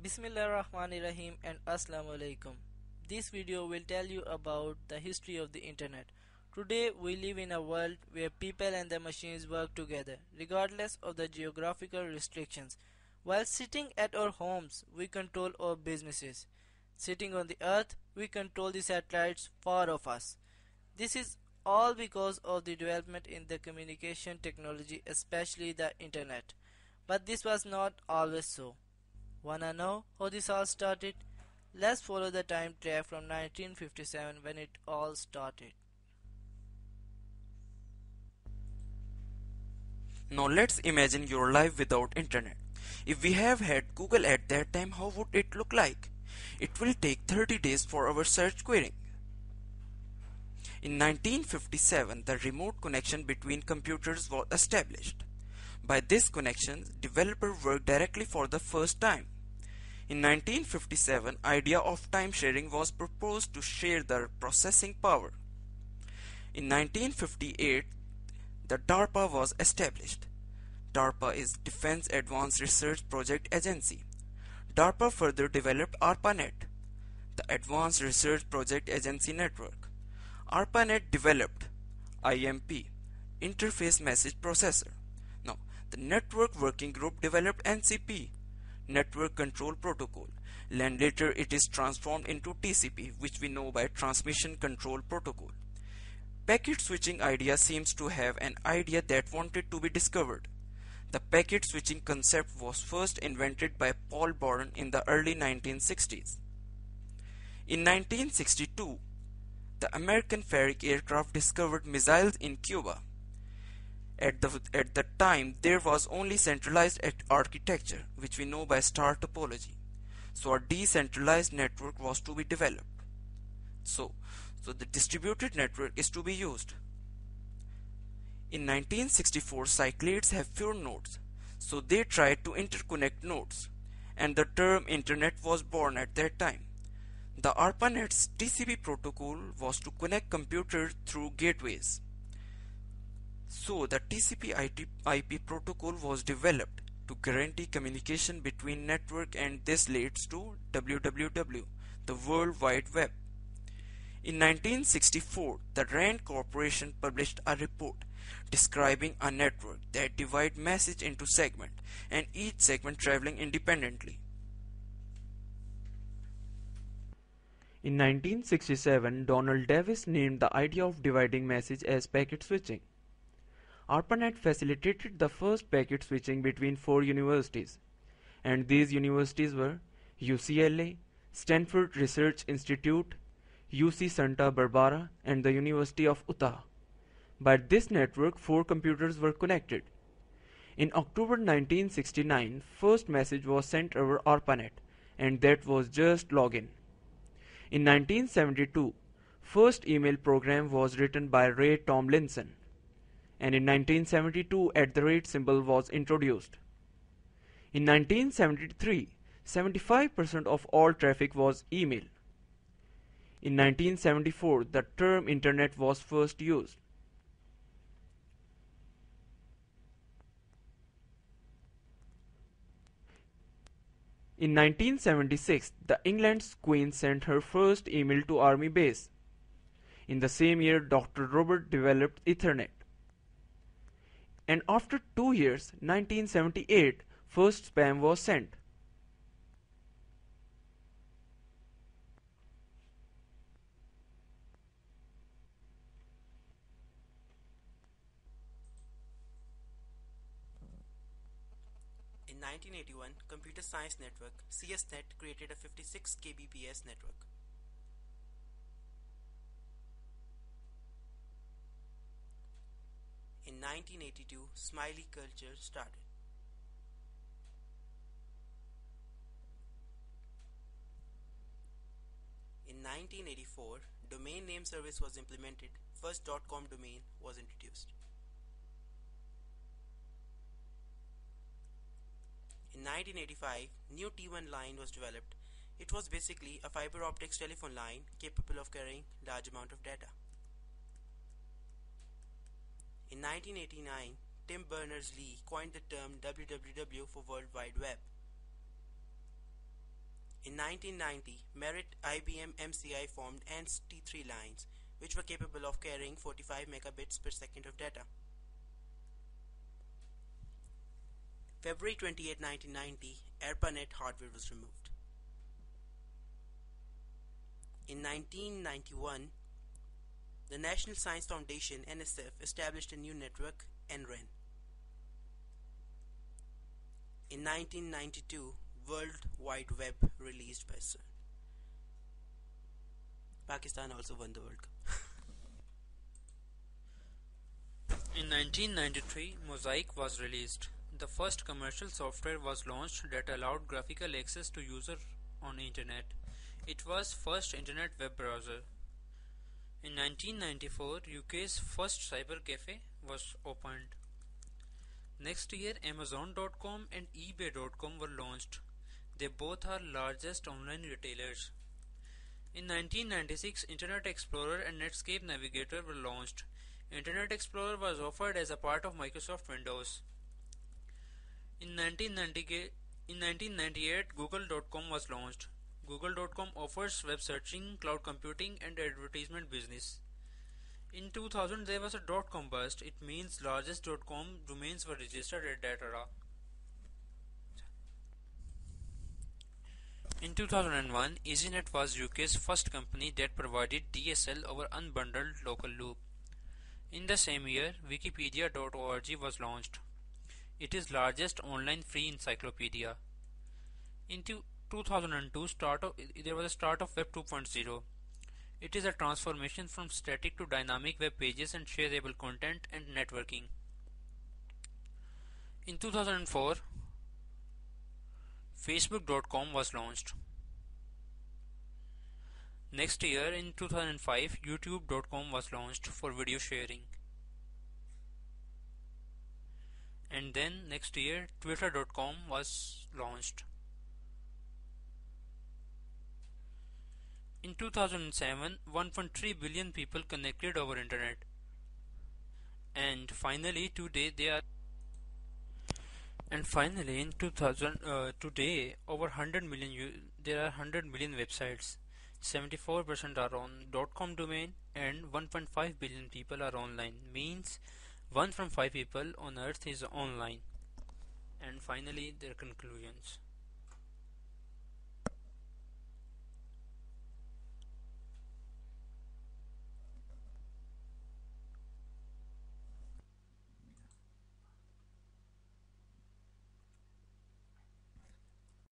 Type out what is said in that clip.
Bismillahirrahmanirrahim and Assalamu alaikum. This video will tell you about the history of the internet. Today we live in a world where people and the machines work together, regardless of the geographical restrictions. While sitting at our homes, we control our businesses. Sitting on the earth, we control the satellites far off us. This is all because of the development in the communication technology, especially the internet. But this was not always so. Wanna know how this all started? Let's follow the time track from 1957 when it all started. Now let's imagine your life without internet. If we have had Google at that time, how would it look like? It will take 30 days for our search querying. In 1957, the remote connection between computers was established. By this connection, developers worked directly for the first time. In 1957, idea of time sharing was proposed to share the processing power. In 1958, the DARPA was established. DARPA is Defense Advanced Research Project Agency. DARPA further developed ARPANET, the Advanced Research Project Agency Network. ARPANET developed IMP, Interface Message Processor. Now, the Network Working Group developed NCP, Network Control Protocol. And later it is transformed into TCP, which we know by Transmission Control Protocol. Packet switching idea seems to have an idea that wanted to be discovered. The packet switching concept was first invented by Paul Bourne in the early 1960s. In 1962, the American Farrick aircraft discovered missiles in Cuba. At the time, there was only centralized architecture, which we know by star topology. So a decentralized network was to be developed. So the distributed network is to be used. In 1964, Cyclades have fewer nodes, so they tried to interconnect nodes, and the term Internet was born at that time. The ARPANET's TCP protocol was to connect computers through gateways. So the TCP/IP protocol was developed to guarantee communication between network, and this leads to WWW, the World Wide Web. In 1964, the RAND Corporation published a report describing a network that divides message into segments, and each segment traveling independently. In 1967, Donald Davis named the idea of dividing message as packet switching. ARPANET facilitated the first packet switching between 4 universities, and these universities were UCLA, Stanford Research Institute, UC Santa Barbara, and the University of Utah. By this network, 4 computers were connected. In October 1969, first message was sent over ARPANET, and that was just login. In 1972, first email program was written by Ray Tomlinson, and in 1972, @ symbol was introduced. In 1973, 75% of all traffic was email. In 1974, the term Internet was first used. In 1976, the England's Queen sent her first email to Army base. In the same year, Dr. Robert developed Ethernet. And after 2 years, 1978, first spam was sent. In 1981, Computer Science Network (CSNet) created a 56 kbps network. In 1982, Smiley culture started. In 1984, domain name service was implemented. First .com domain was introduced. In 1985, new T1 line was developed. It was basically a fiber optics telephone line capable of carrying large amount of data. In 1989, Tim Berners-Lee coined the term WWW for World Wide Web. 1990, Merit IBM MCI formed NT3 lines, which were capable of carrying 45 megabits per second of data. February 28, 1990, ARPANET hardware was removed. In 1991, the National Science Foundation (NSF) established a new network, NREN. In 1992, World Wide Web released by CERN. Pakistan also won the World Cup. In 1993, Mosaic was released. The first commercial software was launched that allowed graphical access to user on internet. It was first internet web browser. In 1994, UK's first cyber cafe was opened. Next year, Amazon.com and eBay.com were launched. They both are largest online retailers. In 1996, Internet Explorer and Netscape Navigator were launched. Internet Explorer was offered as a part of Microsoft Windows. In 1998, Google.com was launched. Google.com offers web searching, cloud computing, and advertisement business. In 2000, there was a .com bust. It means largest .com domains were registered at that era. In 2001, EasyNet was UK's first company that provided DSL over unbundled local loop. In the same year, Wikipedia.org was launched. It is largest online free encyclopedia. In 2002, there was a start of Web 2.0. It is a transformation from static to dynamic web pages and shareable content and networking. In 2004, Facebook.com was launched. Next year, in 2005, YouTube.com was launched for video sharing. And then next year, Twitter.com was launched. In 2007, 1.3 billion people connected over internet. And finally, today in 2000, today over 100 million there are 100 million websites. 74% are on .com domain and 1.5 billion people are online. Means 1 from 5 people on earth is online. And finally, their conclusions.